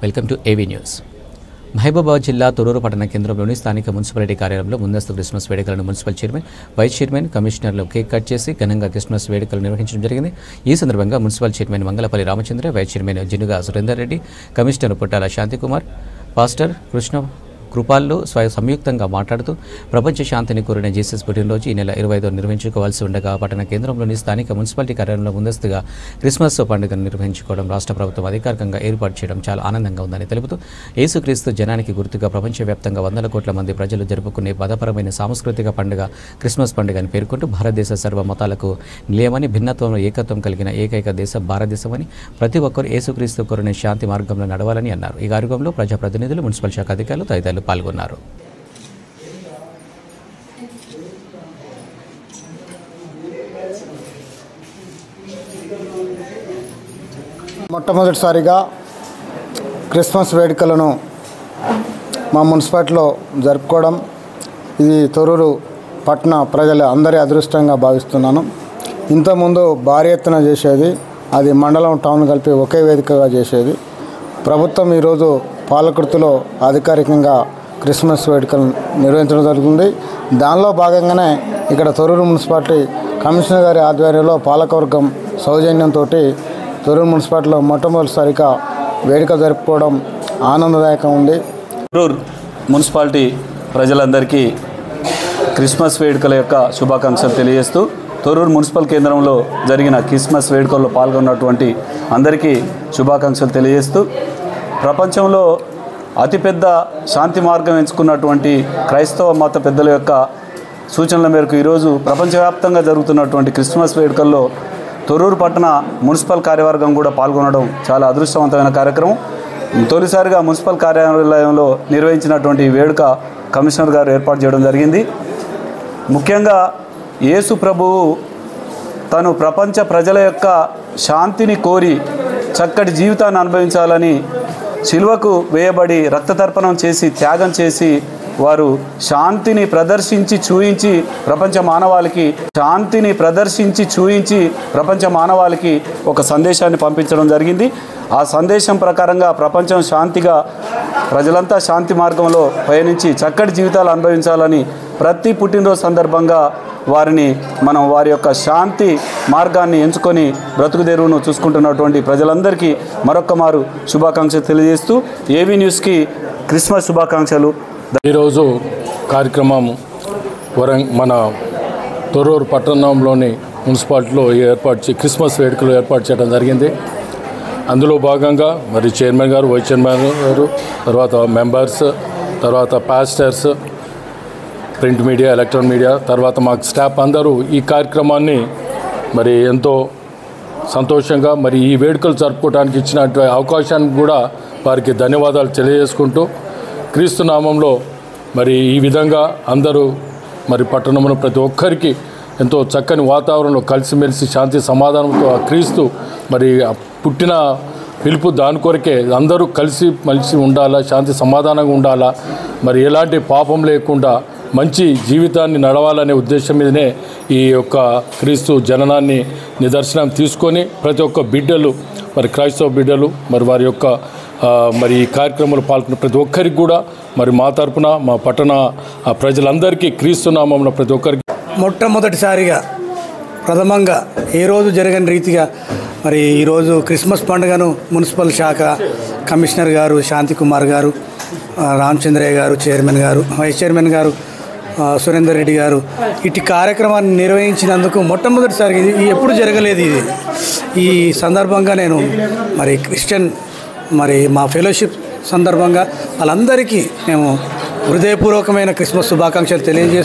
Welcome to AV news. Mahabubabad జిల్లా తొర్రూరు పట్టణ కేంద్రంలోని స్థానిక మున్సిపాలిటీ కార్యాలయంలో ముందస్తు క్రిస్మస్ వేడుకలను మున్సిపల్ చైర్మన్, వైస్ చైర్మన్, కమిషనర్లు కేక్ కట్ చేసి ఘనంగా క్రిస్మస్ వేడుకలు నిర్వహించడం జరిగింది. ఈ సందర్భంగా municipal chairman Mangalapalli Ramachandra, vice chairman Jinuga Surender Reddy, commissioner Puttala Shantikumar, pastor Krishna కృపాల్లో సంయుక్తంగా మాట్లాడుతూ ప్రపంచ శాంతిని కోరిన జీసస్ పుట్టినరోజు ఈ నెల 25 నిర్వహించుకోవాల్సి ఉండగా పట్టణ కేంద్రంలోని స్థానిక మున్సిపాలిటీ కార్యాలయంలో ముందస్తుగా క్రిస్మస్ పండుగను నిర్వహించుకోవడం రాష్ట్ర ప్రభుత్వం అధికారికంగా ఏర్పాటు చేయడం చాలా ఆనందంగా ఉందని తెలుపుతూ యేసుక్రీస్తు జనానికి గుర్తుగా ప్రపంచవ్యాప్తంగా వందల కోట్ల మంది ప్రజలు జరుపుకునే మతపరమైన సాంస్కృతిక పండుగ క్రిస్మస్ పండుగ అని పేర్కొంటూ భారతదేశ సర్వ మతాలకు నిలయమని, భిన్నత్వంలో ఏకత్వం కలిగిన ఏకైక దేశం భారతదేశమని, ప్రతి ఒక్కరూ యేసుక్రీస్తు కోరిన శాంతి మార్గంలో నడవాలని అన్నారు. ఈ కార్యక్రమంలో ప్రజాప్రతినిధులు, మున్సిపల్ శాఖ అధికారులు తదితరులు పాల్గొన్నారు. మొట్టమొదటిసారిగా క్రిస్మస్ వేడుకలను మా మున్సిపాలిటీలో జరుపుకోవడం ఇది తొర్రూరు పట్టణ ప్రజల అందరి అదృష్టంగా భావిస్తున్నాను. ఇంతకుముందు భారీ ఎత్తున చేసేది, అది మండలం, టౌన్ కలిపి ఒకే వేదికగా చేసేది. ప్రభుత్వం ఈరోజు పాలకుర్తిలో అధికారికంగా క్రిస్మస్ వేడుకలు నిర్వహించడం జరుగుతుంది. దానిలో భాగంగానే ఇక్కడ తొర్రూరు మున్సిపాలిటీ కమిషనర్ గారి ఆధ్వర్యంలో పాలకవర్గం సౌజన్యంతో తొర్రూరు మున్సిపాలిటీలో మొట్టమొదటిసారిగా వేడుక జరుపుకోవడం ఆనందదాయకంగా ఉంది. తొర్రూరు మున్సిపాలిటీ ప్రజలందరికీ క్రిస్మస్ వేడుకల యొక్క శుభాకాంక్షలు తెలియజేస్తూ, తొర్రూరు మున్సిపల్ కేంద్రంలో జరిగిన క్రిస్మస్ వేడుకల్లో పాల్గొన్నటువంటి అందరికీ శుభాకాంక్షలు తెలియజేస్తూ, ప్రపంచంలో అతిపెద్ద శాంతి మార్గం ఎంచుకున్నటువంటి క్రైస్తవ మత పెద్దల యొక్క సూచనల మేరకు ఈరోజు ప్రపంచవ్యాప్తంగా జరుగుతున్నటువంటి క్రిస్మస్ వేడుకల్లో తొర్రూరు పట్టణ మున్సిపల్ కార్యవర్గం కూడా పాల్గొనడం చాలా అదృష్టవంతమైన కార్యక్రమం. తొలిసారిగా మున్సిపల్ కార్యాలయంలో నిర్వహించినటువంటి వేడుక కమిషనర్ గారు ఏర్పాటు చేయడం జరిగింది. ముఖ్యంగా యేసు ప్రభువు తను ప్రపంచ ప్రజల యొక్క శాంతిని కోరి చక్కటి జీవితాన్ని అనుభవించాలని శిలువకు వేయబడి రక్తతర్పణం చేసి, త్యాగం చేసి, వారు శాంతిని ప్రదర్శించి చూయించి ప్రపంచ మానవాళికి ఒక సందేశాన్ని పంపించడం జరిగింది. ఆ సందేశం ప్రకారంగా ప్రపంచం శాంతిగా, ప్రజలంతా శాంతి మార్గంలో పయనించి చక్కటి జీవితాలు అనుభవించాలని ప్రతి పుట్టినరోజు సందర్భంగా వారి యొక్క శాంతి మార్గాన్ని ఎంచుకొని బ్రతుకు తెరువును చూసుకుంటున్నటువంటి ప్రజలందరికీ మరొక్క మారు శుభాకాంక్షలు తెలియజేస్తూ ఏవీ న్యూస్కి క్రిస్మస్ శుభాకాంక్షలు. ఈరోజు కార్యక్రమం మన తొర్రూరు పట్టణంలోని మున్సిపాలిటీలో క్రిస్మస్ వేడుకలు ఏర్పాటు చేయడం జరిగింది. అందులో భాగంగా మరి చైర్మన్ గారు, వైస్ చైర్మన్ గారు, తర్వాత మెంబర్స్, తర్వాత pastors, print media, electronic media, తర్వాత మాకు స్టాఫ్ అందరూ ఈ కార్యక్రమాన్ని మరి ఎంతో సంతోషంగా మరి ఈ వేడుకలు జరుపుకోవడానికి ఇచ్చినటువంటి అవకాశానికి కూడా వారికి ధన్యవాదాలు తెలియజేసుకుంటూ, క్రీస్తు నామంలో మరి ఈ విధంగా అందరూ మరి పట్టణంలో ప్రతి ఒక్కరికి ఎంతో చక్కని వాతావరణంలో కలిసిమెలిసి శాంతి సమాధానంతో ఆ క్రీస్తు మరి పుట్టిన పిలుపు దాని కొరకే అందరూ కలిసి మలిసి ఉండాలా, శాంతి సమాధానంగా ఉండాలా, మరి ఎలాంటి పాపం లేకుండా మంచి జీవితాన్ని నడవాలనే ఉద్దేశం మీదనే ఈ యొక్క క్రీస్తు జననాన్ని నిదర్శనం తీసుకొని ప్రతి ఒక్క బిడ్డలు, మరి క్రైస్తవ బిడ్డలు, మరి వారి యొక్క మరి ఈ కార్యక్రమంలో పాల్గొన్న ప్రతి ఒక్కరికి కూడా మరి మా తరపున, మా పట్టణ ప్రజలందరికీ క్రీస్తు నామంలో ప్రతి ఒక్కరికి మొట్టమొదటిసారిగా ప్రథమంగా ఏ రోజు జరగని రీతిగా మరి ఈరోజు క్రిస్మస్ పండుగను మున్సిపల్ శాఖ కమిషనర్ గారు శాంతికుమార్ గారు, రామచంద్రయ్య గారు చైర్మన్ గారు, వైస్ చైర్మన్ గారు సురేందర్ రెడ్డి గారు ఇటు కార్యక్రమాన్ని నిర్వహించినందుకు మొట్టమొదటిసారిగా ఇది ఎప్పుడు జరగలేదు. ఈ సందర్భంగా నేను మరి క్రిస్టియన్ మరి మా ఫెలోషిప్ సందర్భంగా వాళ్ళందరికీ మేము హృదయపూర్వకమైన క్రిస్మస్ శుభాకాంక్షలు తెలియజేస్తాం.